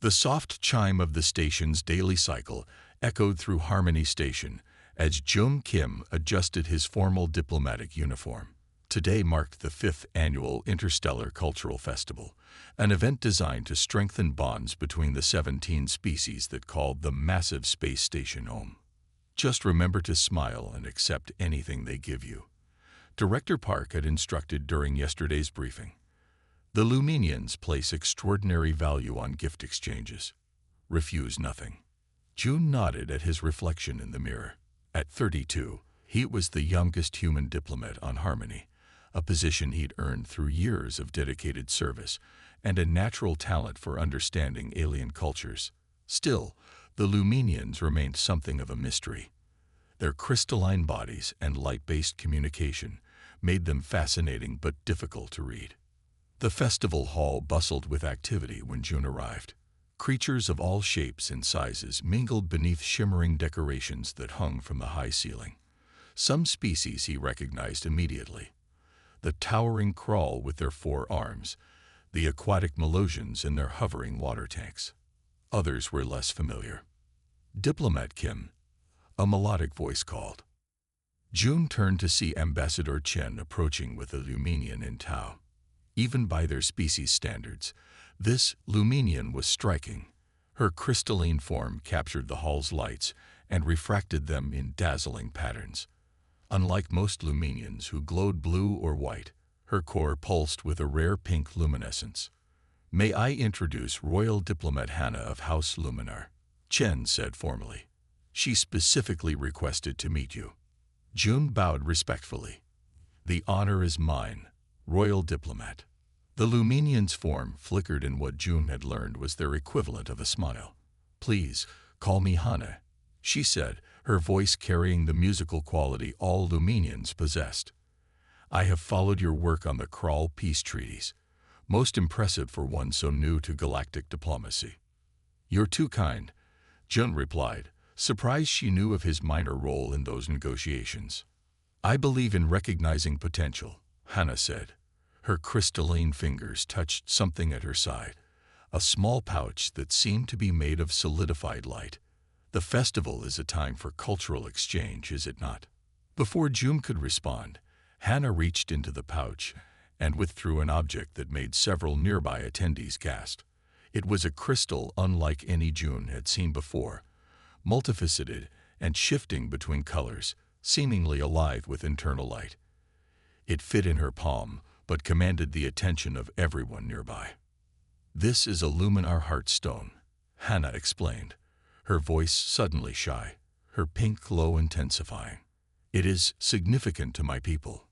The soft chime of the station's daily cycle echoed through Harmony Station as Jung Kim adjusted his formal diplomatic uniform. Today marked the 5th annual Interstellar Cultural Festival, an event designed to strengthen bonds between the 17 species that called the massive space station home. Just remember to smile and accept anything they give you, Director Park had instructed during yesterday's briefing. The Luminians place extraordinary value on gift exchanges. Refuse nothing. June nodded at his reflection in the mirror. At 32, he was the youngest human diplomat on Harmony, a position he'd earned through years of dedicated service and a natural talent for understanding alien cultures. Still, the Luminians remained something of a mystery. Their crystalline bodies and light-based communication made them fascinating but difficult to read. The festival hall bustled with activity when June arrived. Creatures of all shapes and sizes mingled beneath shimmering decorations that hung from the high ceiling. Some species he recognized immediately: the towering crawl with their 4 arms, the aquatic Melosians in their hovering water tanks. Others were less familiar. "Diplomat Kim," a melodic voice called. June turned to see Ambassador Chen approaching with a Luminian in tow. Even by their species standards, this Luminian was striking. Her crystalline form captured the hall's lights and refracted them in dazzling patterns. Unlike most Luminians who glowed blue or white, her core pulsed with a rare pink luminescence. "May I introduce Royal Diplomat Hannah of House Luminar," Chen said formally. "She specifically requested to meet you." June bowed respectfully. "The honor is mine, Royal Diplomat." The Luminian's form flickered in what June had learned was their equivalent of a smile. "Please, call me Hannah," she said, her voice carrying the musical quality all Luminians possessed. "I have followed your work on the Kral peace treaties. Most impressive for one so new to galactic diplomacy." "You're too kind," June replied, surprised she knew of his minor role in those negotiations. "I believe in recognizing potential," Hannah said. Her crystalline fingers touched something at her side, a small pouch that seemed to be made of solidified light. "The festival is a time for cultural exchange, is it not?" Before June could respond, Hannah reached into the pouch and withdrew an object that made several nearby attendees gasp. It was a crystal unlike any June had seen before, multifaceted and shifting between colors, seemingly alive with internal light. It fit in her palm, but commanded the attention of everyone nearby. "This is a Luminar Heartstone," Hannah explained, her voice suddenly shy, her pink glow intensifying. "It is significant to my people."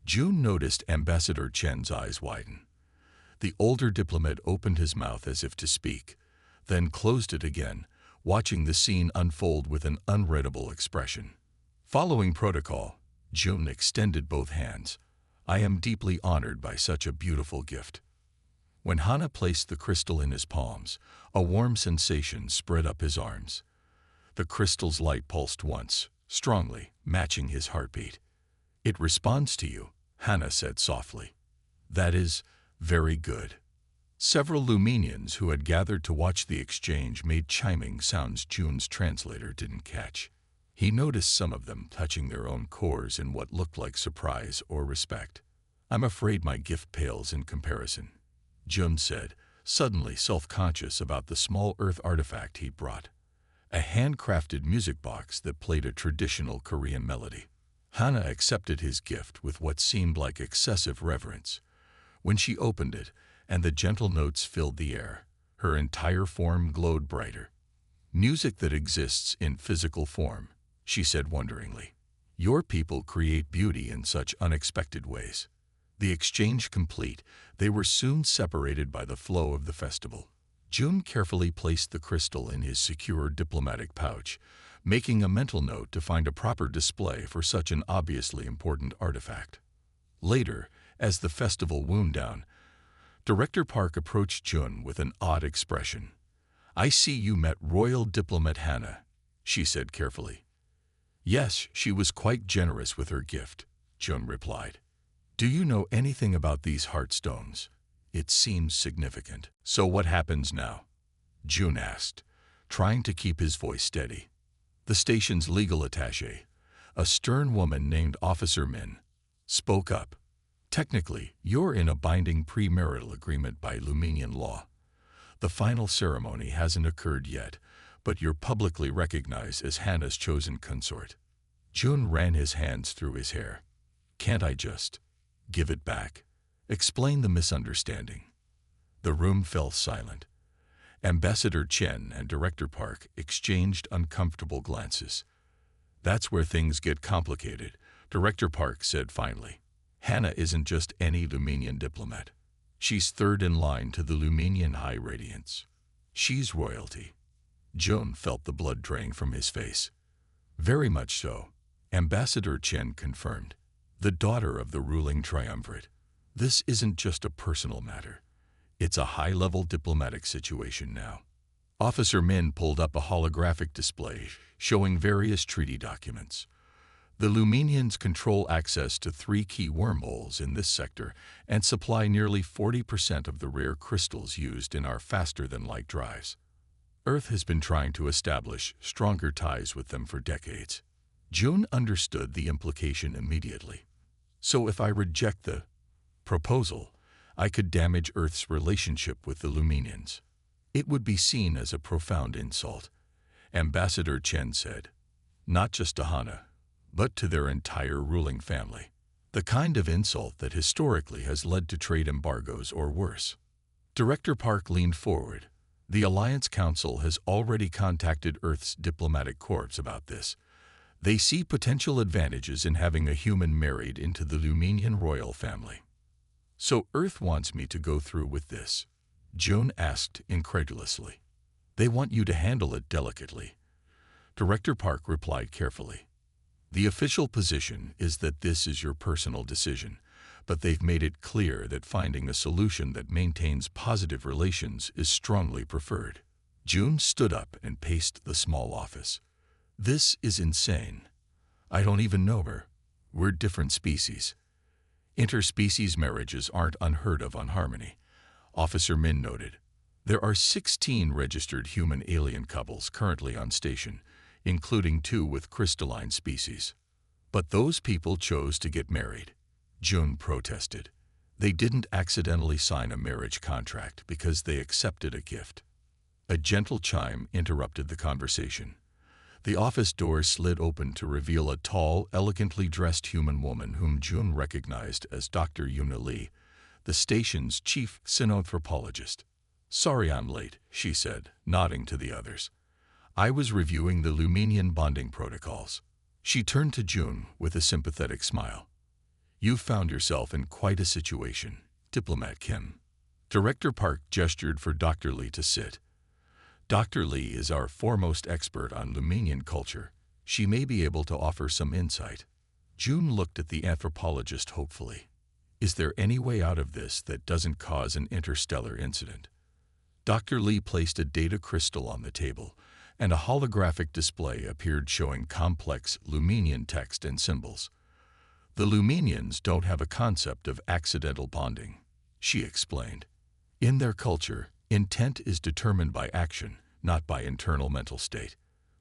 June noticed Ambassador Chen's eyes widen. The older diplomat opened his mouth as if to speak, then closed it again, watching the scene unfold with an unreadable expression. Following protocol, June extended both hands. "I am deeply honored by such a beautiful gift." When Hannah placed the crystal in his palms, a warm sensation spread up his arms. The crystal's light pulsed once, strongly, matching his heartbeat. "It responds to you," Hannah said softly. "That is very good." Several Luminians who had gathered to watch the exchange made chiming sounds June's translator didn't catch. He noticed some of them touching their own cores in what looked like surprise or respect. "I'm afraid my gift pales in comparison," June said, suddenly self-conscious about the small earth artifact he'd brought. A handcrafted music box that played a traditional Korean melody. Hannah accepted his gift with what seemed like excessive reverence. When she opened it, and the gentle notes filled the air, her entire form glowed brighter. "Music that exists in physical form," she said wonderingly. "Your people create beauty in such unexpected ways." The exchange complete, they were soon separated by the flow of the festival. June carefully placed the crystal in his secure diplomatic pouch, making a mental note to find a proper display for such an obviously important artifact. Later, as the festival wound down, Director Park approached June with an odd expression. "I see you met Royal Diplomat Hannah," she said carefully. "Yes, she was quite generous with her gift," June replied. "Do you know anything about these heartstones? It seems significant." "So what happens now?" June asked, trying to keep his voice steady. The station's legal attaché, a stern woman named Officer Min, spoke up. Technically, you're in a binding premarital agreement by Luminian law. The final ceremony hasn't occurred yet, but you're publicly recognized as Hannah's chosen consort. June ran his hands through his hair. Can't I just give it back? Explain the misunderstanding. The room fell silent. Ambassador Chen and Director Park exchanged uncomfortable glances. That's where things get complicated, Director Park said finally. Hannah isn't just any Luminian diplomat. She's third in line to the Luminian High Radiance. She's royalty. June felt the blood drain from his face. Very much so, Ambassador Chen confirmed. The daughter of the ruling triumvirate. This isn't just a personal matter. It's a high-level diplomatic situation now. Officer Min pulled up a holographic display showing various treaty documents. The Luminians control access to 3 key wormholes in this sector and supply nearly 40% of the rare crystals used in our faster-than-light drives. Earth has been trying to establish stronger ties with them for decades. June understood the implication immediately. So if I reject the proposal, I could damage Earth's relationship with the Luminians. It would be seen as a profound insult, Ambassador Chen said. Not just to Hannah, but to their entire ruling family. The kind of insult that historically has led to trade embargoes or worse. Director Park leaned forward. The Alliance Council has already contacted Earth's diplomatic corps about this. They see potential advantages in having a human married into the Luminian royal family. So Earth wants me to go through with this? June asked incredulously. They want you to handle it delicately. Director Park replied carefully. The official position is that this is your personal decision, but they've made it clear that finding a solution that maintains positive relations is strongly preferred. June stood up and paced the small office. This is insane. I don't even know her. We're different species. Interspecies marriages aren't unheard of on Harmony, Officer Min noted. There are 16 registered human-alien couples currently on station, including 2 with crystalline species. But those people chose to get married. June protested. They didn't accidentally sign a marriage contract because they accepted a gift. A gentle chime interrupted the conversation. The office door slid open to reveal a tall, elegantly dressed human woman whom June recognized as Dr. Yuna Lee, the station's chief xenanthropologist. Sorry I'm late, she said, nodding to the others. I was reviewing the Luminian bonding protocols. She turned to June with a sympathetic smile. You've found yourself in quite a situation, Diplomat Kim. Director Park gestured for Dr. Lee to sit. Dr. Lee is our foremost expert on Luminian culture. She may be able to offer some insight. June looked at the anthropologist hopefully. Is there any way out of this that doesn't cause an interstellar incident? Dr. Lee placed a data crystal on the table, and a holographic display appeared showing complex Luminian text and symbols. The Luminians don't have a concept of accidental bonding, she explained. In their culture, intent is determined by action, not by internal mental state.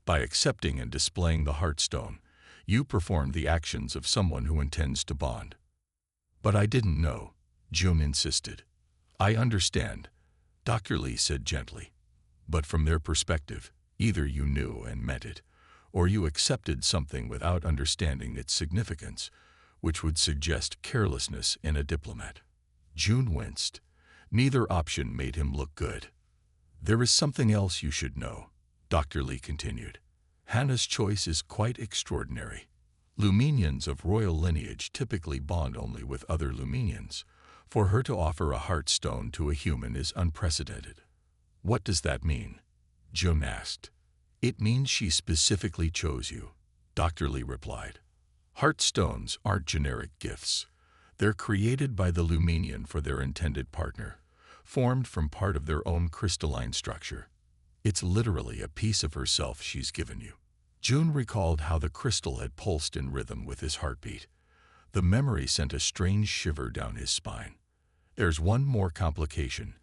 By accepting and displaying the Heartstone, you perform the actions of someone who intends to bond. But I didn't know, June insisted. I understand, Dr. Lee said gently. But from their perspective, either you knew and meant it, or you accepted something without understanding its significance, which would suggest carelessness in a diplomat. June winced. Neither option made him look good. There is something else you should know, Dr. Lee continued. Hannah's choice is quite extraordinary. Luminians of royal lineage typically bond only with other Luminians. For her to offer a Heartstone to a human is unprecedented. What does that mean? June asked. It means she specifically chose you, Dr. Lee replied. Heartstones aren't generic gifts. They're created by the Luminian for their intended partner, formed from part of their own crystalline structure. It's literally a piece of herself she's given you. June recalled how the crystal had pulsed in rhythm with his heartbeat. The memory sent a strange shiver down his spine. There's one more complication,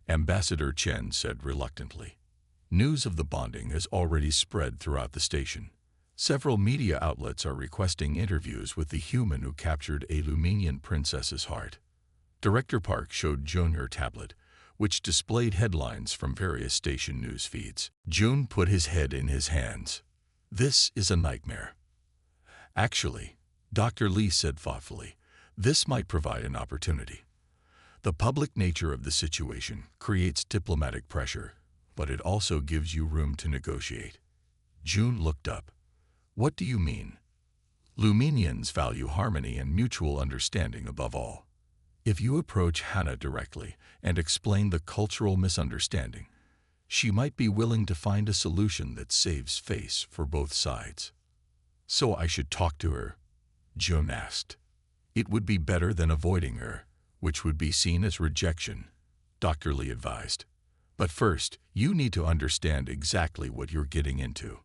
Ambassador Chen said reluctantly. News of the bonding has already spread throughout the station. Several media outlets are requesting interviews with the human who captured a Luminian princess's heart. Director Park showed June her tablet, which displayed headlines from various station news feeds. June put his head in his hands. This is a nightmare. Actually, Dr. Lee said thoughtfully, this might provide an opportunity. The public nature of the situation creates diplomatic pressure, but it also gives you room to negotiate. June looked up. What do you mean? Luminians value harmony and mutual understanding above all. If you approach Hannah directly and explain the cultural misunderstanding, she might be willing to find a solution that saves face for both sides. So I should talk to her? June asked. It would be better than avoiding her, which would be seen as rejection, Dr. Lee advised. But first, you need to understand exactly what you're getting into.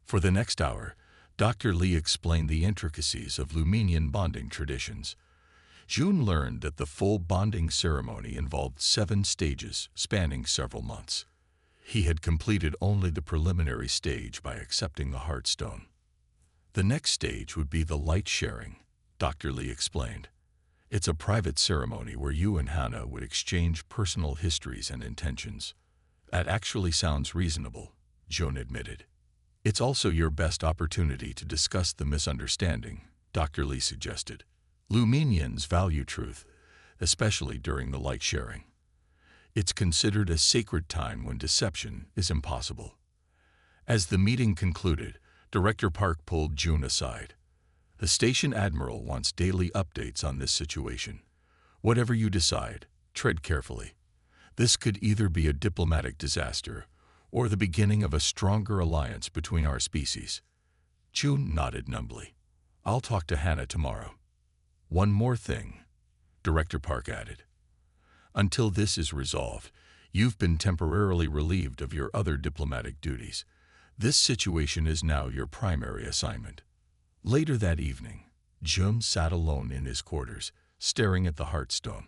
For the next hour, Dr. Lee explained the intricacies of Luminian bonding traditions. June learned that the full bonding ceremony involved 7 stages spanning several months. He had completed only the preliminary stage by accepting the Heartstone. The next stage would be the light sharing, Dr. Lee explained. It's a private ceremony where you and Hannah would exchange personal histories and intentions. That actually sounds reasonable, June admitted. It's also your best opportunity to discuss the misunderstanding, Dr. Lee suggested. Luminians value truth, especially during the light sharing. It's considered a sacred time when deception is impossible. As the meeting concluded, Director Park pulled June aside. The station admiral wants daily updates on this situation. Whatever you decide, tread carefully. This could either be a diplomatic disaster or the beginning of a stronger alliance between our species. June nodded numbly. I'll talk to Hannah tomorrow. One more thing, Director Park added. Until this is resolved, you've been temporarily relieved of your other diplomatic duties. This situation is now your primary assignment. Later that evening, June sat alone in his quarters, staring at the Heartstone.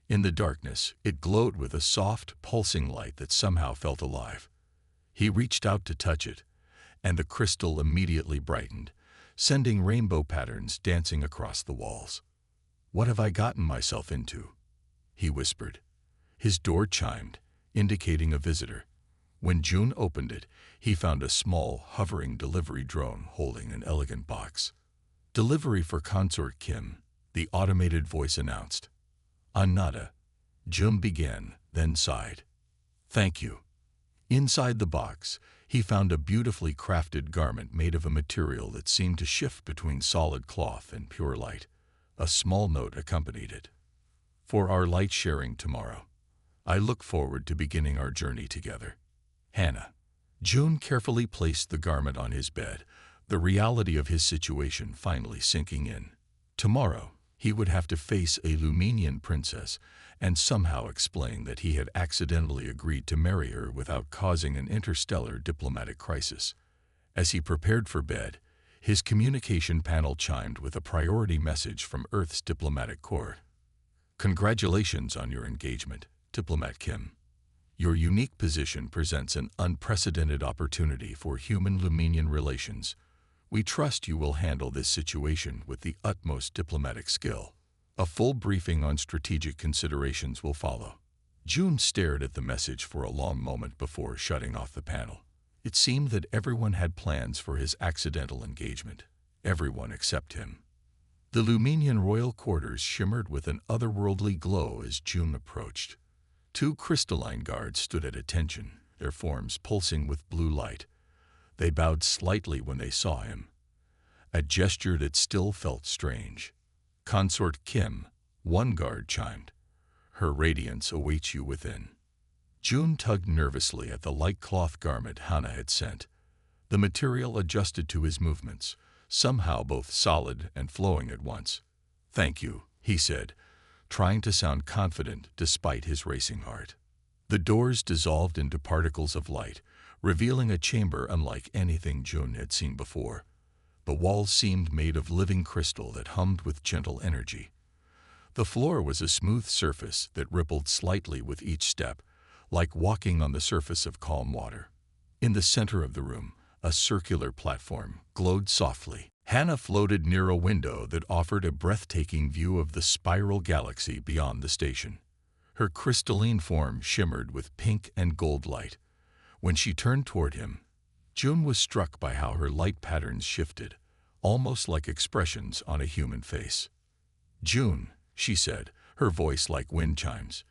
In the darkness, it glowed with a soft, pulsing light that somehow felt alive. He reached out to touch it, and the crystal immediately brightened, sending rainbow patterns dancing across the walls. What have I gotten myself into? He whispered. His door chimed, indicating a visitor. When June opened it, he found a small, hovering delivery drone holding an elegant box. Delivery for Consort Kim, the automated voice announced. Annada, June began, then sighed. Thank you. Inside the box, he found a beautifully crafted garment made of a material that seemed to shift between solid cloth and pure light. A small note accompanied it. For our light sharing tomorrow, I look forward to beginning our journey together. Hannah. June carefully placed the garment on his bed, the reality of his situation finally sinking in. Tomorrow, he would have to face a Luminian princess and somehow explain that he had accidentally agreed to marry her without causing an interstellar diplomatic crisis. As he prepared for bed, his communication panel chimed with a priority message from Earth's diplomatic corps. Congratulations on your engagement, Diplomat Kim. Your unique position presents an unprecedented opportunity for human-Luminian relations. We trust you will handle this situation with the utmost diplomatic skill. A full briefing on strategic considerations will follow. June stared at the message for a long moment before shutting off the panel. It seemed that everyone had plans for his accidental engagement. Everyone except him. The Luminian royal quarters shimmered with an otherworldly glow as June approached. 2 crystalline guards stood at attention, their forms pulsing with blue light. They bowed slightly when they saw him, a gesture that still felt strange. Consort Kim, one guard chimed. Her radiance awaits you within. June tugged nervously at the light cloth garment Hannah had sent. The material adjusted to his movements, somehow both solid and flowing at once. Thank you, he said, trying to sound confident despite his racing heart. The doors dissolved into particles of light, revealing a chamber unlike anything June had seen before. The walls seemed made of living crystal that hummed with gentle energy. The floor was a smooth surface that rippled slightly with each step, like walking on the surface of calm water. In the center of the room, a circular platform glowed softly. Hannah floated near a window that offered a breathtaking view of the spiral galaxy beyond the station. Her crystalline form shimmered with pink and gold light. When she turned toward him, June was struck by how her light patterns shifted, almost like expressions on a human face. "June," she said, her voice like wind chimes,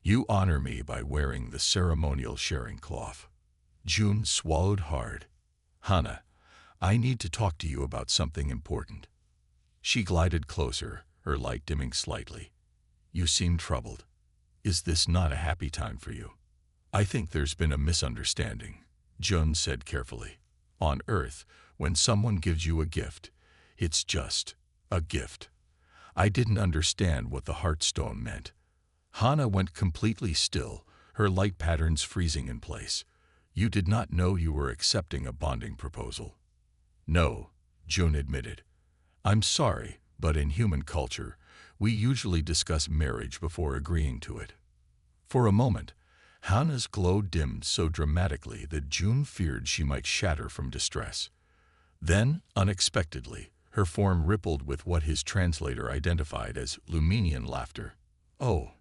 "you honor me by wearing the ceremonial sharing cloth." June swallowed hard. "Hannah, I need to talk to you about something important." She glided closer, her light dimming slightly. "You seem troubled. Is this not a happy time for you?" "I think there's been a misunderstanding," June said carefully. "On Earth, when someone gives you a gift, it's just a gift. I didn't understand what the Heartstone meant." Hannah went completely still, her light patterns freezing in place. "You did not know you were accepting a bonding proposal." "No," June admitted. "I'm sorry, but in human culture, we usually discuss marriage before agreeing to it." For a moment, Hannah's glow dimmed so dramatically that June feared she might shatter from distress. Then, unexpectedly, her form rippled with what his translator identified as Luminian laughter. "Oh,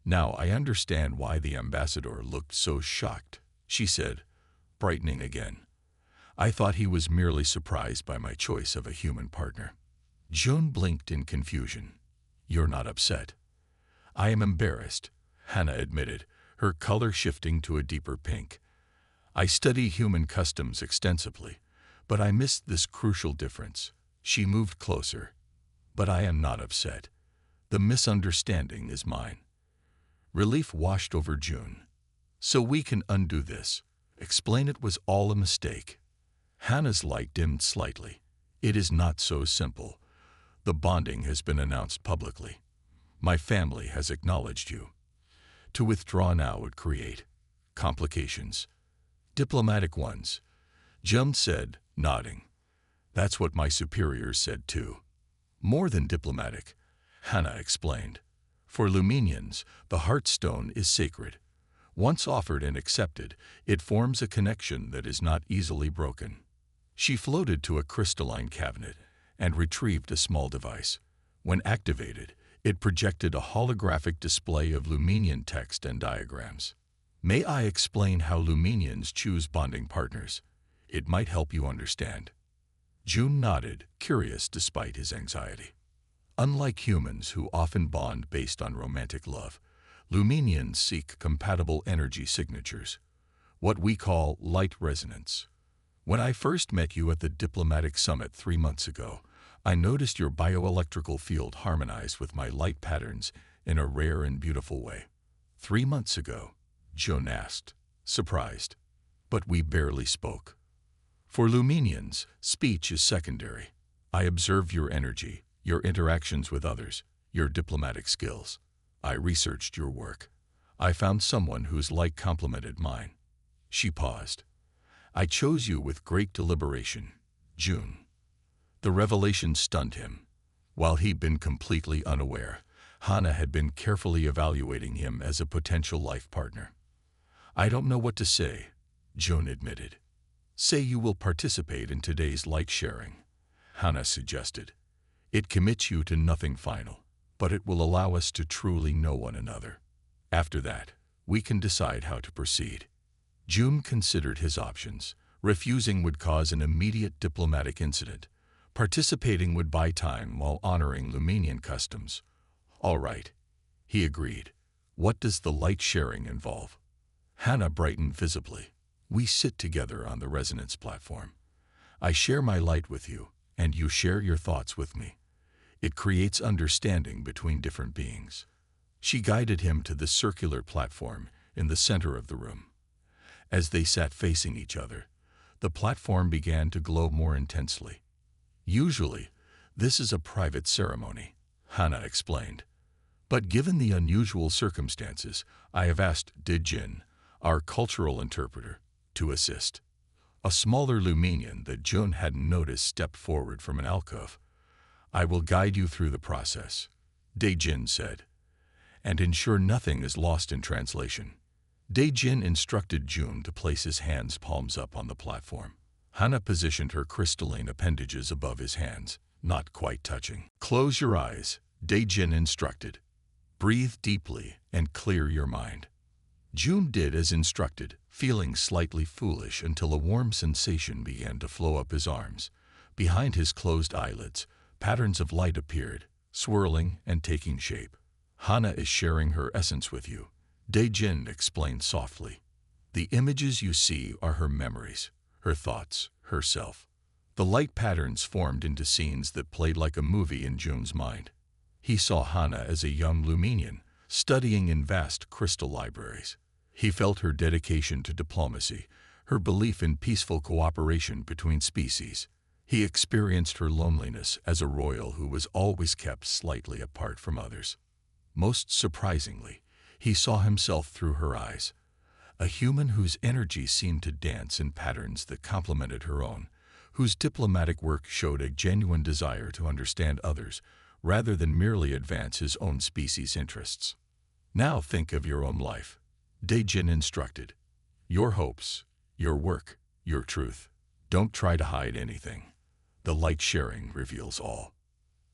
now I understand why the ambassador looked so shocked," she said, brightening again. "I thought he was merely surprised by my choice of a human partner." June blinked in confusion. "You're not upset?" "I am embarrassed," Hannah admitted, her color shifting to a deeper pink. "I study human customs extensively, but I missed this crucial difference." She moved closer. "But I am not upset. The misunderstanding is mine." Relief washed over June. "So we can undo this. Explain it was all a mistake." Hannah's light dimmed slightly. "It is not so simple. The bonding has been announced publicly. My family has acknowledged you. To withdraw now would create complications. Diplomatic ones," June said, nodding. "That's what my superiors said too." "More than diplomatic," Hannah explained. "For Luminians, the Heartstone is sacred. Once offered and accepted, it forms a connection that is not easily broken." She floated to a crystalline cabinet and retrieved a small device. When activated, it projected a holographic display of Luminian text and diagrams. "May I explain how Luminians choose bonding partners? It might help you understand." June nodded, curious despite his anxiety. "Unlike humans who often bond based on romantic love, Luminians seek compatible energy signatures, what we call light resonance. When I first met you at the diplomatic summit 3 months ago, I noticed your bioelectrical field harmonized with my light patterns in a rare and beautiful way." "3 months ago?" June asked, surprised. "But we barely spoke." "For Luminians, speech is secondary. I observed your energy, your interactions with others, your diplomatic skills. I researched your work. I found someone whose light complemented mine." She paused. "I chose you with great deliberation, June." The revelation stunned him. While he'd been completely unaware, Hannah had been carefully evaluating him as a potential life partner. "I don't know what to say," June admitted. "Say you will participate in today's light sharing," Hannah suggested. "It commits you to nothing final, but it will allow us to truly know one another. After that, we can decide how to proceed." June considered his options. Refusing would cause an immediate diplomatic incident. Participating would buy time while honoring Luminian customs. "All right," he agreed. "What does the light sharing involve?" Hannah brightened visibly. "We sit together on the resonance platform. I share my light with you, and you share your thoughts with me. It creates understanding between different beings." She guided him to the circular platform in the center of the room. As they sat facing each other, the platform began to glow more intensely. "Usually, this is a private ceremony," Hannah explained. "But given the unusual circumstances, I have asked Dijin, our cultural interpreter, to assist." A smaller Luminian that June hadn't noticed stepped forward from an alcove. "I will guide you through the process," Dijin said, "and ensure nothing is lost in translation. Dae-jin instructed June to place his hands palms up on the platform. Hana positioned her crystalline appendages above his hands, not quite touching. Close your eyes, Dae-jin instructed. Breathe deeply and clear your mind. June did as instructed, feeling slightly foolish until a warm sensation began to flow up his arms. Behind his closed eyelids, patterns of light appeared, swirling and taking shape. Hana is sharing her essence with you, Dae-jin explained softly. The images you see are her memories, her thoughts, herself. The light patterns formed into scenes that played like a movie in June's mind. He saw Hana as a young Lumenian, studying in vast crystal libraries. He felt her dedication to diplomacy, her belief in peaceful cooperation between species. He experienced her loneliness as a royal who was always kept slightly apart from others. Most surprisingly, he saw himself through her eyes, a human whose energy seemed to dance in patterns that complemented her own, whose diplomatic work showed a genuine desire to understand others rather than merely advance his own species' interests. Now think of your own life, Dae-jin instructed. Your hopes, your work, your truth. Don't try to hide anything. The light sharing reveals all.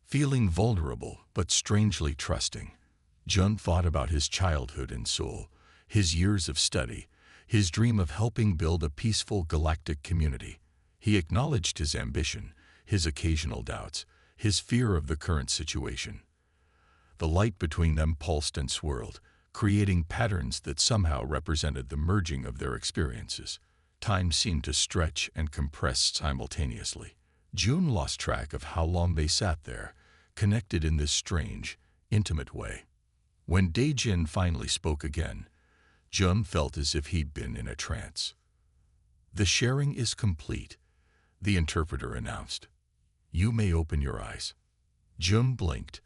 Feeling vulnerable but strangely trusting, Jun thought about his childhood in Seoul, his years of study, his dream of helping build a peaceful galactic community. He acknowledged his ambition, his occasional doubts, his fear of the current situation. The light between them pulsed and swirled, creating patterns that somehow represented the merging of their experiences. Time seemed to stretch and compress simultaneously. June lost track of how long they sat there, connected in this strange, intimate way. When Dae-jin finally spoke again, Jun felt as if he'd been in a trance. The sharing is complete, the interpreter announced. You may open your eyes. Jun blinked,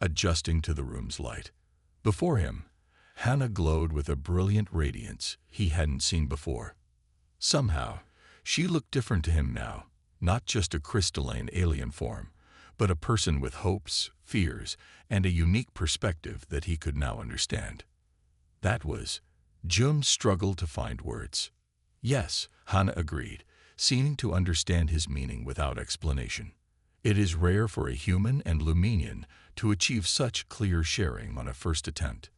adjusting to the room's light. Before him, Hana glowed with a brilliant radiance he hadn't seen before. Somehow, she looked different to him now, not just a crystalline alien form, but a person with hopes, fears, and a unique perspective that he could now understand. That was, Jun struggled to find words. Yes, Hana agreed, seeming to understand his meaning without explanation. It is rare for a human and Lumenian to achieve such clear sharing on a first attempt.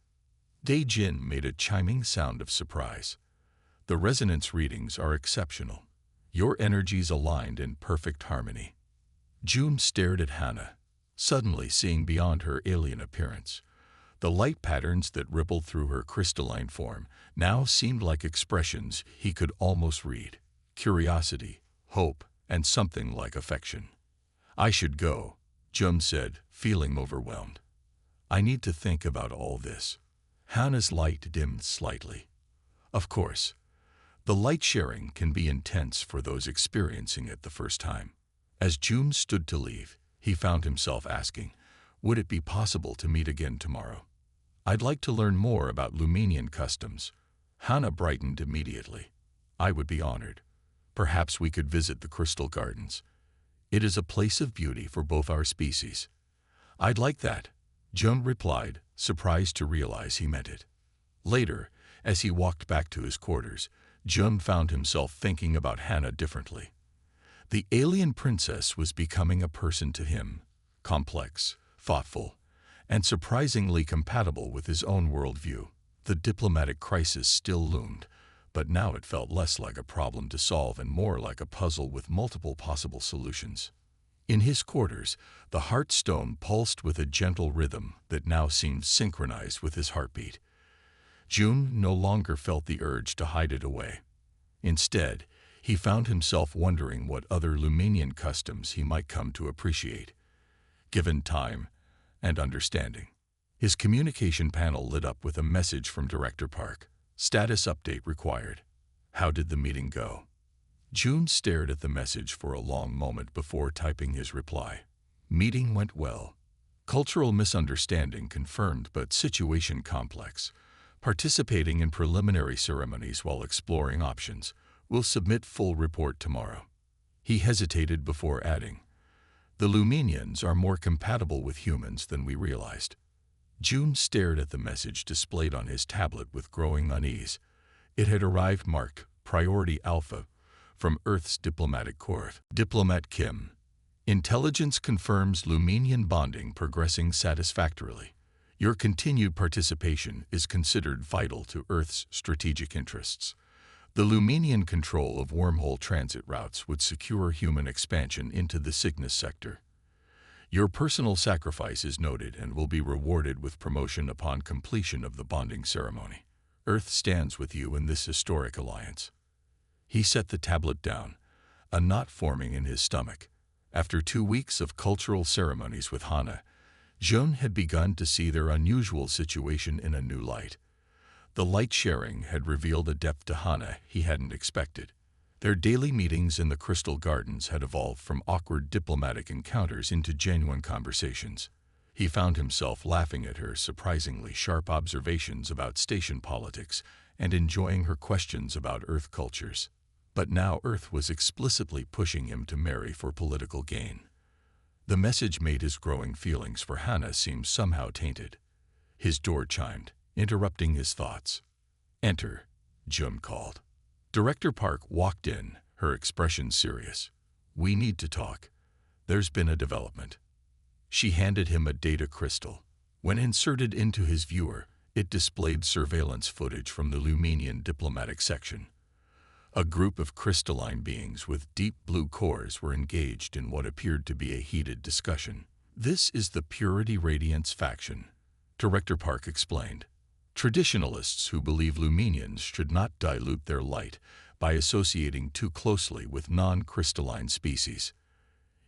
Dae-jin made a chiming sound of surprise. The resonance readings are exceptional. Your energies aligned in perfect harmony. June stared at Hana, suddenly seeing beyond her alien appearance. The light patterns that rippled through her crystalline form now seemed like expressions he could almost read. Curiosity, hope, and something like affection. I should go, Jun said, feeling overwhelmed. I need to think about all this. Hana's light dimmed slightly. Of course, the light sharing can be intense for those experiencing it the first time. As June stood to leave, he found himself asking, would it be possible to meet again tomorrow? I'd like to learn more about Lumenian customs. Hana brightened immediately. I would be honored. Perhaps we could visit the Crystal Gardens. It is a place of beauty for both our species. I'd like that, Jun replied, surprised to realize he meant it. Later, as he walked back to his quarters, Jun found himself thinking about Hana differently. The alien princess was becoming a person to him, complex, thoughtful, and surprisingly compatible with his own worldview. The diplomatic crisis still loomed, but now it felt less like a problem to solve and more like a puzzle with multiple possible solutions. In his quarters, the heartstone pulsed with a gentle rhythm that now seemed synchronized with his heartbeat. June no longer felt the urge to hide it away. Instead, he found himself wondering what other Lumenian customs he might come to appreciate, given time and understanding. His communication panel lit up with a message from Director Park. Status update required. How did the meeting go? June stared at the message for a long moment before typing his reply. Meeting went well. Cultural misunderstanding confirmed but situation complex. Participating in preliminary ceremonies while exploring options. Will submit full report tomorrow. He hesitated before adding, the Lumenians are more compatible with humans than we realized. June stared at the message displayed on his tablet with growing unease. It had arrived marked Priority Alpha from Earth's diplomatic corps. Diplomat Kim. Intelligence confirms Lumenian bonding progressing satisfactorily. Your continued participation is considered vital to Earth's strategic interests. The Lumenian control of wormhole transit routes would secure human expansion into the Cygnus sector. Your personal sacrifice is noted and will be rewarded with promotion upon completion of the bonding ceremony. Earth stands with you in this historic alliance. He set the tablet down, a knot forming in his stomach. After 2 weeks of cultural ceremonies with Hana, Jun had begun to see their unusual situation in a new light. The light sharing had revealed a depth to Hana he hadn't expected. Their daily meetings in the Crystal Gardens had evolved from awkward diplomatic encounters into genuine conversations. He found himself laughing at her surprisingly sharp observations about station politics and enjoying her questions about Earth cultures. But now Earth was explicitly pushing him to marry for political gain. The message made his growing feelings for Hana seem somehow tainted. His door chimed, interrupting his thoughts. "Enter," Jun called. Director Park walked in, her expression serious. "We need to talk. There's been a development." She handed him a data crystal. When inserted into his viewer, it displayed surveillance footage from the Lumenian diplomatic section. A group of crystalline beings with deep blue cores were engaged in what appeared to be a heated discussion. "This is the Purity Radiance faction," Director Park explained. "Traditionalists who believe Lumenians should not dilute their light by associating too closely with non-crystalline species."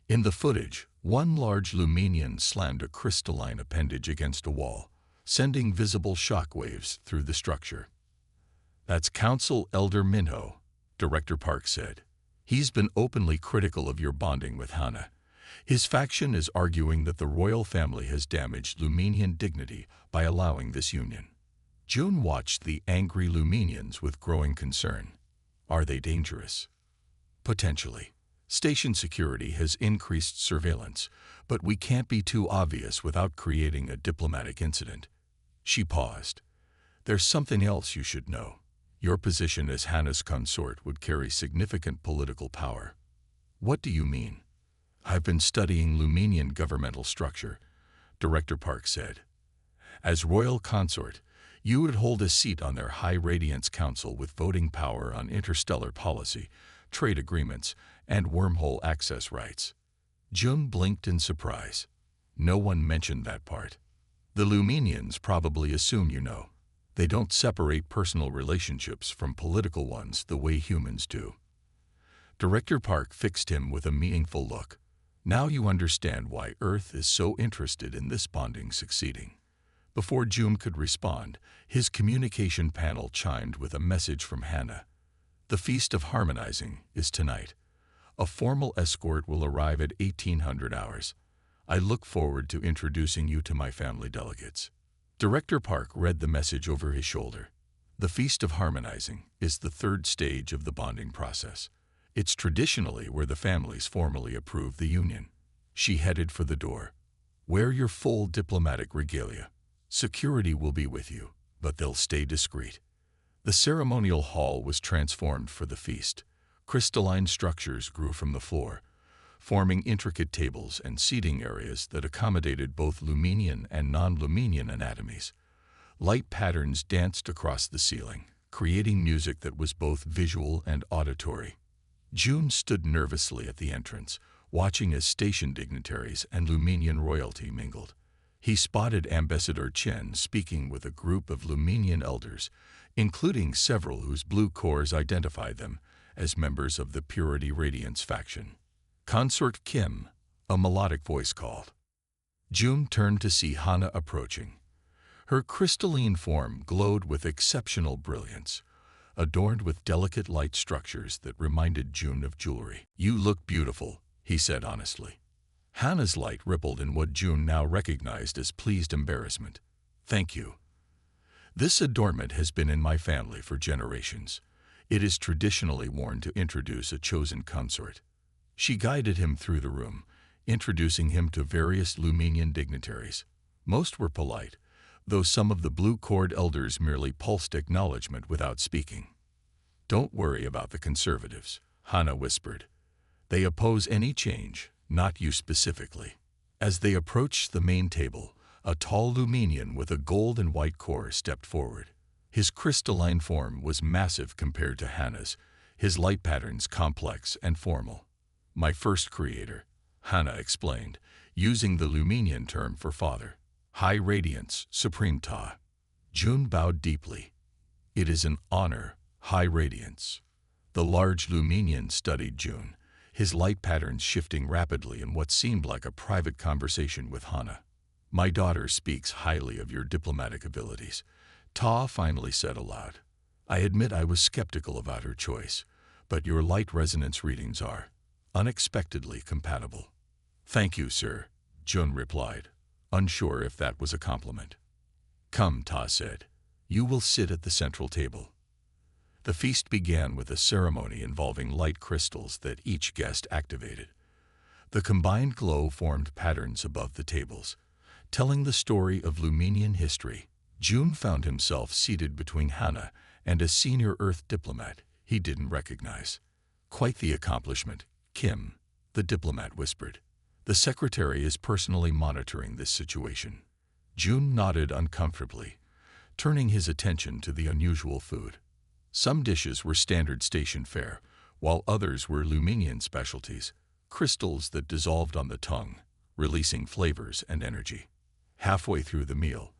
In the footage, one large Lumenian slammed a crystalline appendage against a wall, sending visible shockwaves through the structure. "That's Council Elder Minho," Director Park said. "He's been openly critical of your bonding with Hana. His faction is arguing that the royal family has damaged Lumenian dignity by allowing this union." Jun watched the angry Lumenians with growing concern. "Are they dangerous?" "Potentially. Station security has increased surveillance, but we can't be too obvious without creating a diplomatic incident." She paused. "There's something else you should know. Your position as Hana's consort would carry significant political power." "What do you mean?" "I've been studying Lumenian governmental structure," Director Park said. "As royal consort, you would hold a seat on their High Radiance Council with voting power on interstellar policy, trade agreements, and wormhole access rights." Jun blinked in surprise. "No one mentioned that part." "The Lumenians probably assume you know. They don't separate personal relationships from political ones the way humans do." Director Park fixed him with a meaningful look. "Now you understand why Earth is so interested in this bonding succeeding." Before Jun could respond, his communication panel chimed with a message from Hana. "The Feast of Harmonizing is tonight. A formal escort will arrive at 1800 hours. I look forward to introducing you to my family delegates." Director Park read the message over his shoulder. The Feast of Harmonizing is the third stage of the bonding process. It's traditionally where the families formally approve the union. She headed for the door. "Wear your full diplomatic regalia. Security will be with you, but they'll stay discreet." The ceremonial hall was transformed for the feast. Crystalline structures grew from the floor, forming intricate tables and seating areas that accommodated both Lumenian and non-Lumenian anatomies. Light patterns danced across the ceiling, creating music that was both visual and auditory. Jun stood nervously at the entrance, watching as station dignitaries and Lumenian royalty mingled. He spotted Ambassador Chen speaking with a group of Lumenian elders, including several whose blue cores identified them as members of the Purity Radiance faction. "Consort Kim," a melodic voice called. Jun turned to see Hana approaching. Her crystalline form glowed with exceptional brilliance, adorned with delicate light structures that reminded Jun of jewelry. "You look beautiful," he said honestly. Hana's light rippled in what Jun now recognized as pleased embarrassment. "Thank you. This adornment has been in my family for generations. It is traditionally worn to introduce a chosen consort." She guided him through the room, introducing him to various Lumenian dignitaries. Most were polite, though some of the blue-cored elders merely pulsed acknowledgement without speaking. Don't worry about the conservatives, Hannah whispered. They oppose any change, not you specifically. As they approached the main table, a tall Lumenian with a gold and white core stepped forward. His crystalline form was massive compared to Hannah's, his light patterns complex and formal. My first creator, Hannah explained, using the Lumenian term for father. High radiance, Supreme Ta. June bowed deeply. It is an honor, High radiance. The large Lumenian studied June, his light patterns shifting rapidly in what seemed like a private conversation with Hannah. My daughter speaks highly of your diplomatic abilities, Ta finally said aloud. I admit I was skeptical about her choice, but your light resonance readings are unexpectedly compatible. Thank you, sir, Jun replied, unsure if that was a compliment. Come, Ta said. You will sit at the central table. The feast began with a ceremony involving light crystals that each guest activated. The combined glow formed patterns above the tables, telling the story of Lumenian history. June found himself seated between Hannah and a senior Earth diplomat he didn't recognize. Quite the accomplishment, Kim, the diplomat whispered. The secretary is personally monitoring this situation. June nodded uncomfortably, turning his attention to the unusual food. Some dishes were standard station fare, while others were Lumenian specialties, crystals that dissolved on the tongue, releasing flavors and energy. Halfway through the meal,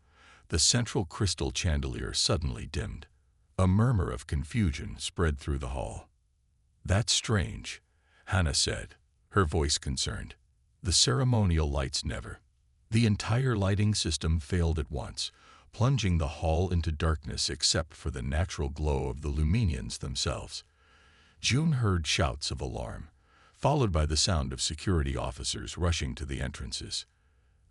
the central crystal chandelier suddenly dimmed. A murmur of confusion spread through the hall. That's strange, Hannah said, her voice concerned. The ceremonial lights never. The entire lighting system failed at once, plunging the hall into darkness except for the natural glow of the Lumenians themselves. June heard shouts of alarm, followed by the sound of security officers rushing to the entrances.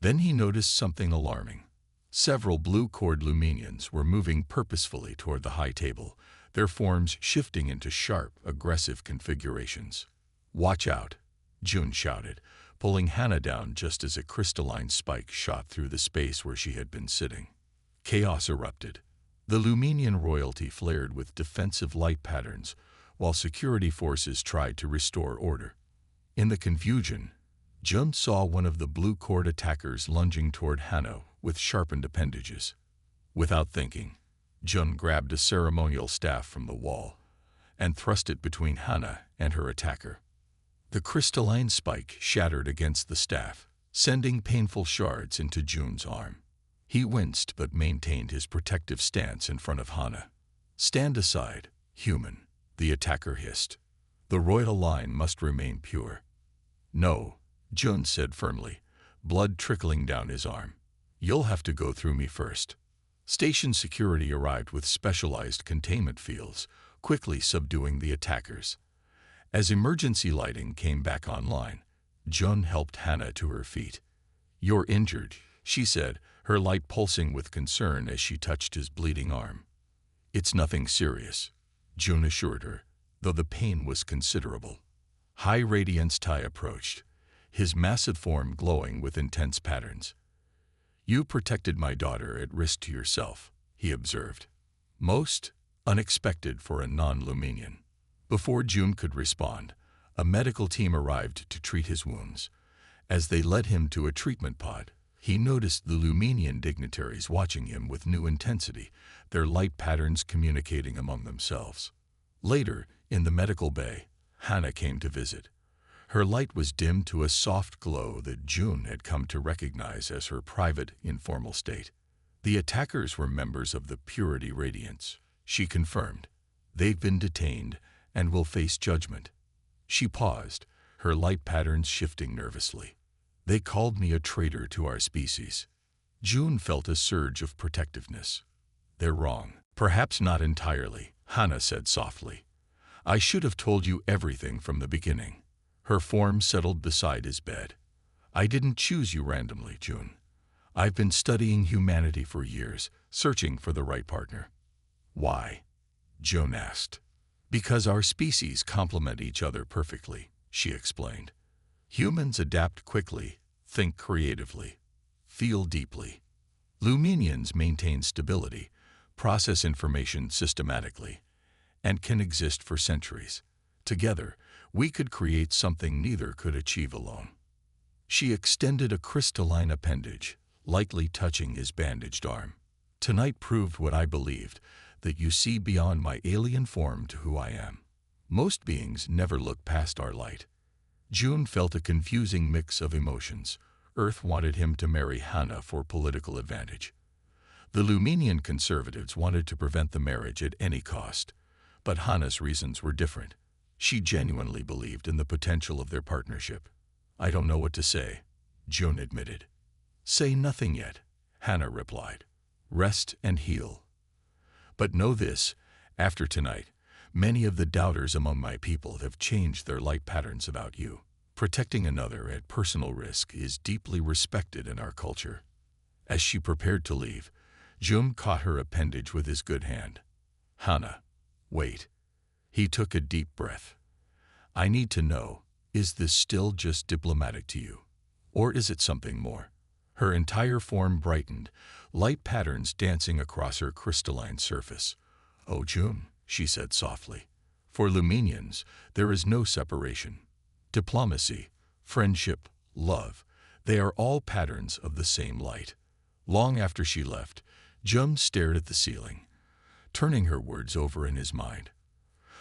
Then he noticed something alarming. Several blue-cord Lumenians were moving purposefully toward the high table, their forms shifting into sharp, aggressive configurations. Watch out, June shouted, pulling Hannah down just as a crystalline spike shot through the space where she had been sitting. Chaos erupted. The Lumenian royalty flared with defensive light patterns, while security forces tried to restore order. In the confusion, Jun saw one of the blue-cord attackers lunging toward Hannah with sharpened appendages. Without thinking, Jun grabbed a ceremonial staff from the wall and thrust it between Hannah and her attacker. The crystalline spike shattered against the staff, sending painful shards into Jun's arm. He winced but maintained his protective stance in front of Hannah. Stand aside, human, the attacker hissed. The royal line must remain pure. No, Jun said firmly, blood trickling down his arm. You'll have to go through me first. Station security arrived with specialized containment fields, quickly subduing the attackers. As emergency lighting came back online, Jun helped Hannah to her feet. You're injured, she said, her light pulsing with concern as she touched his bleeding arm. It's nothing serious, Jun assured her, though the pain was considerable. High Radiance Tai approached, his massive form glowing with intense patterns. You protected my daughter at risk to yourself, he observed. Most unexpected for a non-Lumenian. Before Jun could respond, a medical team arrived to treat his wounds. As they led him to a treatment pod, he noticed the Lumenian dignitaries watching him with new intensity, their light patterns communicating among themselves. Later, in the medical bay, Hannah came to visit. Her light was dimmed to a soft glow that Jun had come to recognize as her private, informal state. The attackers were members of the Purity Radiance, she confirmed. They've been detained and will face judgment. She paused, her light patterns shifting nervously. They called me a traitor to our species. Jun felt a surge of protectiveness. They're wrong. Perhaps not entirely, Hannah said softly. I should have told you everything from the beginning. Her form settled beside his bed. I didn't choose you randomly, Jun. I've been studying humanity for years, searching for the right partner. Why? Jun asked. Because our species complement each other perfectly, she explained. Humans adapt quickly, think creatively, feel deeply. Lumenians maintain stability, process information systematically, and can exist for centuries. Together, we could create something neither could achieve alone. She extended a crystalline appendage, lightly touching his bandaged arm. Tonight proved what I believed, that you see beyond my alien form to who I am. Most beings never look past our light. June felt a confusing mix of emotions. Earth wanted him to marry Hannah for political advantage. The Luminian conservatives wanted to prevent the marriage at any cost. But Hannah's reasons were different. She genuinely believed in the potential of their partnership. I don't know what to say, June admitted. Say nothing yet, Hannah replied. Rest and heal. But know this, after tonight, many of the doubters among my people have changed their light patterns about you. Protecting another at personal risk is deeply respected in our culture. As she prepared to leave, June caught her appendage with his good hand. Hannah, wait. He took a deep breath. I need to know, is this still just diplomatic to you? Or is it something more? Her entire form brightened, light patterns dancing across her crystalline surface. Oh, June, she said softly. For Luminians, there is no separation. Diplomacy, friendship, love, they are all patterns of the same light. Long after she left, Jum stared at the ceiling, turning her words over in his mind.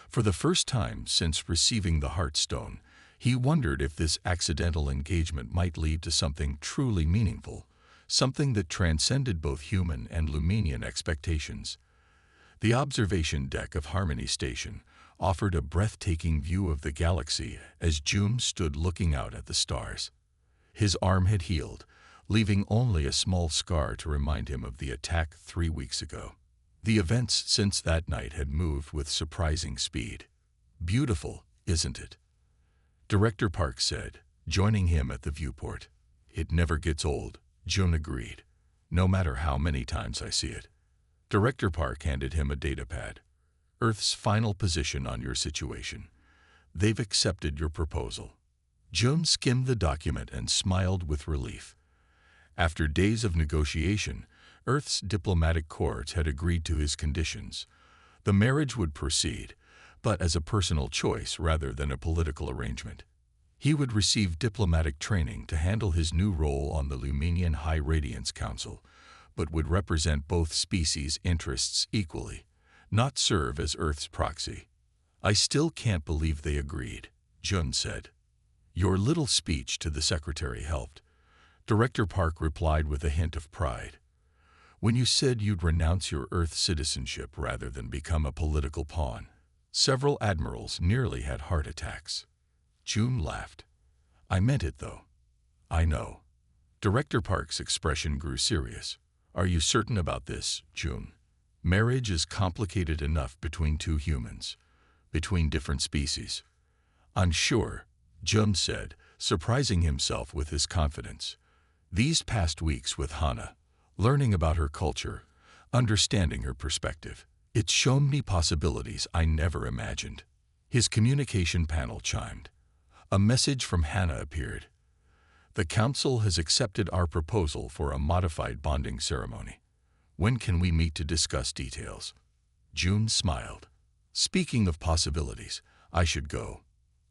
For the first time since receiving the Heartstone, he wondered if this accidental engagement might lead to something truly meaningful, something that transcended both human and Luminian expectations. The observation deck of Harmony Station offered a breathtaking view of the galaxy as June stood looking out at the stars. His arm had healed, leaving only a small scar to remind him of the attack 3 weeks ago. The events since that night had moved with surprising speed. Beautiful, isn't it? Director Park said, joining him at the viewport. It never gets old, June agreed, no matter how many times I see it. Director Park handed him a datapad. Earth's final position on your situation. They've accepted your proposal. June skimmed the document and smiled with relief. After days of negotiation, Earth's diplomatic court had agreed to his conditions. The marriage would proceed, but as a personal choice rather than a political arrangement. He would receive diplomatic training to handle his new role on the Luminian High Radiance Council, but would represent both species' interests equally, not serve as Earth's proxy. I still can't believe they agreed, Jun said. Your little speech to the secretary helped. Director Park replied with a hint of pride. When you said you'd renounce your Earth citizenship rather than become a political pawn, several admirals nearly had heart attacks. June laughed. I meant it, though. I know. Director Park's expression grew serious. Are you certain about this, June? Marriage is complicated enough between two humans, between different species. I'm sure, Jun said, surprising himself with his confidence. These past weeks with Hannah, learning about her culture, understanding her perspective, it's shown me possibilities I never imagined. His communication panel chimed. A message from Hannah appeared. The council has accepted our proposal for a modified bonding ceremony. When can we meet to discuss details? June smiled. Speaking of possibilities, I should go.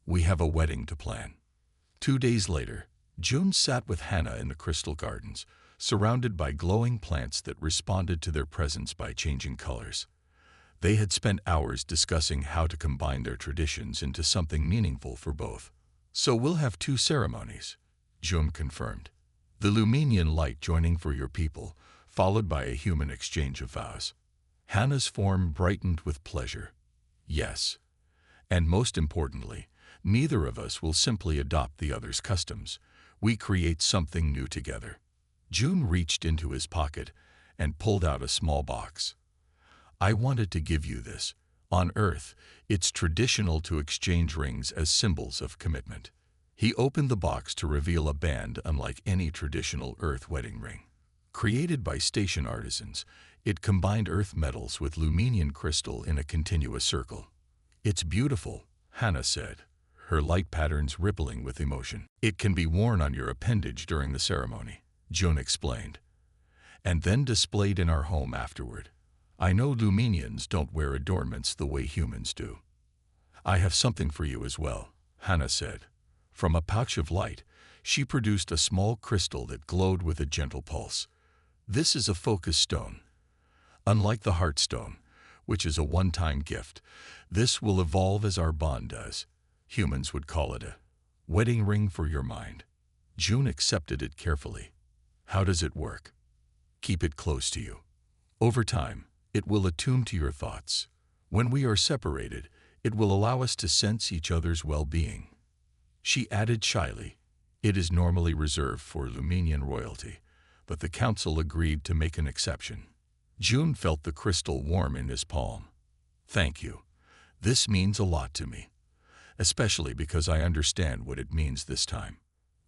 We have a wedding to plan. 2 days later, June sat with Hannah in the Crystal Gardens, surrounded by glowing plants that responded to their presence by changing colors. They had spent hours discussing how to combine their traditions into something meaningful for both. So we'll have 2 ceremonies, June confirmed. The Luminian light joining for your people, followed by a human exchange of vows. Hannah's form brightened with pleasure. Yes. And most importantly, neither of us will simply adopt the other's customs. We create something new together. June reached into his pocket and pulled out a small box. I wanted to give you this. On Earth, it's traditional to exchange rings as symbols of commitment. He opened the box to reveal a band unlike any traditional Earth wedding ring. Created by station artisans, it combined Earth metals with Luminian crystal in a continuous circle. It's beautiful, Hannah said, her light patterns rippling with emotion. It can be worn on your appendage during the ceremony, June explained, and then displayed in our home afterward. I know Luminians don't wear adornments the way humans do. I have something for you as well, Hannah said. From a pouch of light, she produced a small crystal that glowed with a gentle pulse. This is a focus stone. Unlike the heart stone, which is a one-time gift, this will evolve as our bond does. Humans would call it a wedding ring for your mind. June accepted it carefully. How does it work? Keep it close to you. Over time, it will attune to your thoughts. When we are separated, it will allow us to sense each other's well-being. She added shyly, it is normally reserved for Luminian royalty, but the council agreed to make an exception. June felt the crystal warm in his palm. Thank you. This means a lot to me, especially because I understand what it means this time.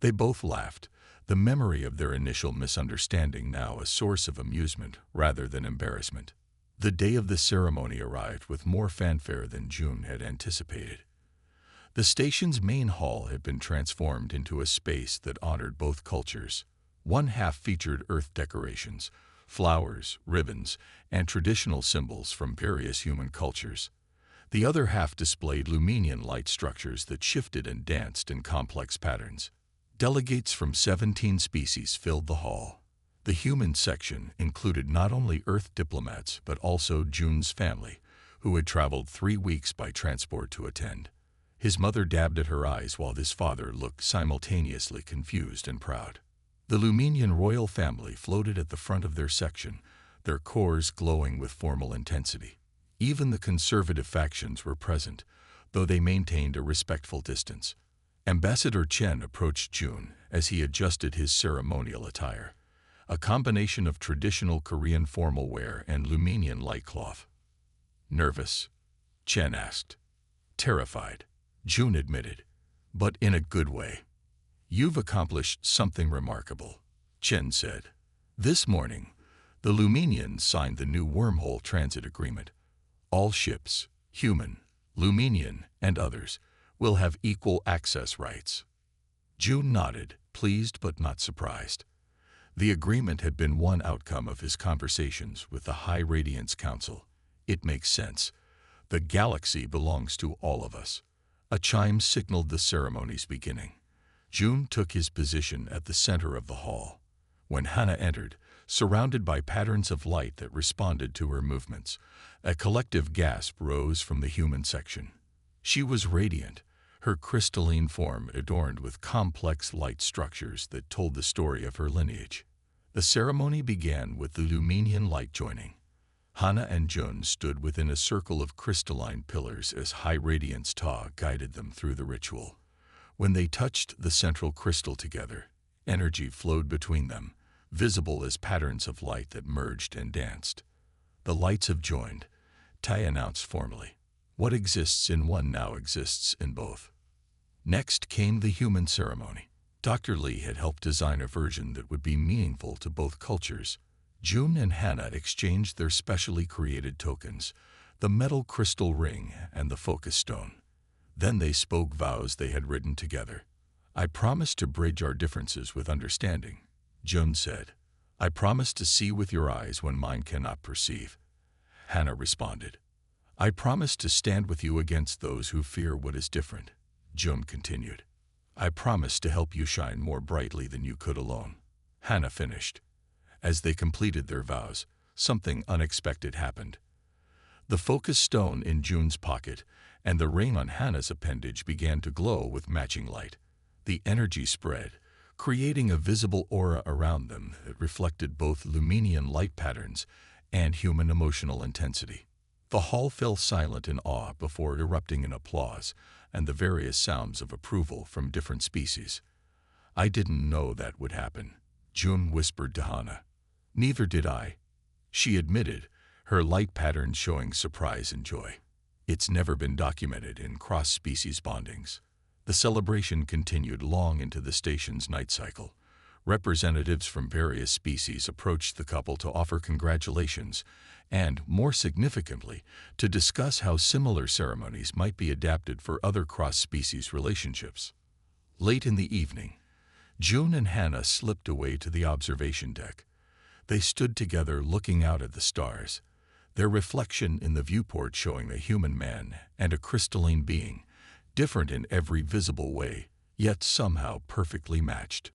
They both laughed, the memory of their initial misunderstanding now a source of amusement rather than embarrassment. The day of the ceremony arrived with more fanfare than June had anticipated. The station's main hall had been transformed into a space that honored both cultures. One half featured earth decorations, flowers, ribbons, and traditional symbols from various human cultures. The other half displayed Luminian light structures that shifted and danced in complex patterns. Delegates from 17 species filled the hall. The human section included not only Earth diplomats but also June's family, who had traveled 3 weeks by transport to attend. His mother dabbed at her eyes while his father looked simultaneously confused and proud. The Luminian royal family floated at the front of their section, their cores glowing with formal intensity. Even the conservative factions were present, though they maintained a respectful distance. Ambassador Chen approached June as he adjusted his ceremonial attire, a combination of traditional Korean formal wear and Luminian light cloth. Nervous? Chen asked. Terrified, June admitted, but in a good way. You've accomplished something remarkable, Chen said. This morning, the Luminians signed the new wormhole transit agreement. All ships, human, Luminian, and others, will have equal access rights. June nodded, pleased but not surprised. The agreement had been one outcome of his conversations with the High Radiance Council. It makes sense. The galaxy belongs to all of us. A chime signaled the ceremony's beginning. June took his position at the center of the hall. When Hannah entered, surrounded by patterns of light that responded to her movements, a collective gasp rose from the human section. She was radiant, her crystalline form adorned with complex light structures that told the story of her lineage. The ceremony began with the Luminian light joining. Hannah and June stood within a circle of crystalline pillars as High Radiance Ta guided them through the ritual. When they touched the central crystal together, energy flowed between them, visible as patterns of light that merged and danced. The lights have joined, Tai announced formally. What exists in one now exists in both. Next came the human ceremony. Dr. Lee had helped design a version that would be meaningful to both cultures. June and Hannah exchanged their specially created tokens, the metal crystal ring and the focus stone. Then they spoke vows they had written together. I promise to bridge our differences with understanding, June said. I promise to see with your eyes when mine cannot perceive. Hannah responded. I promise to stand with you against those who fear what is different, June continued. I promise to help you shine more brightly than you could alone. Hannah finished. As they completed their vows, something unexpected happened. The focus stone in June's pocket and the ring on Hannah's appendage began to glow with matching light. The energy spread, creating a visible aura around them that reflected both Luminian light patterns and human emotional intensity. The hall fell silent in awe before erupting in applause and the various sounds of approval from different species. I didn't know that would happen, June whispered to Hannah. Neither did I, she admitted, her light pattern showing surprise and joy. It's never been documented in cross-species bondings. The celebration continued long into the station's night cycle. Representatives from various species approached the couple to offer congratulations and, more significantly, to discuss how similar ceremonies might be adapted for other cross-species relationships. Late in the evening, June and Hannah slipped away to the observation deck. They stood together looking out at the stars. their reflection in the viewport showing a human man and a crystalline being, different in every visible way, yet somehow perfectly matched.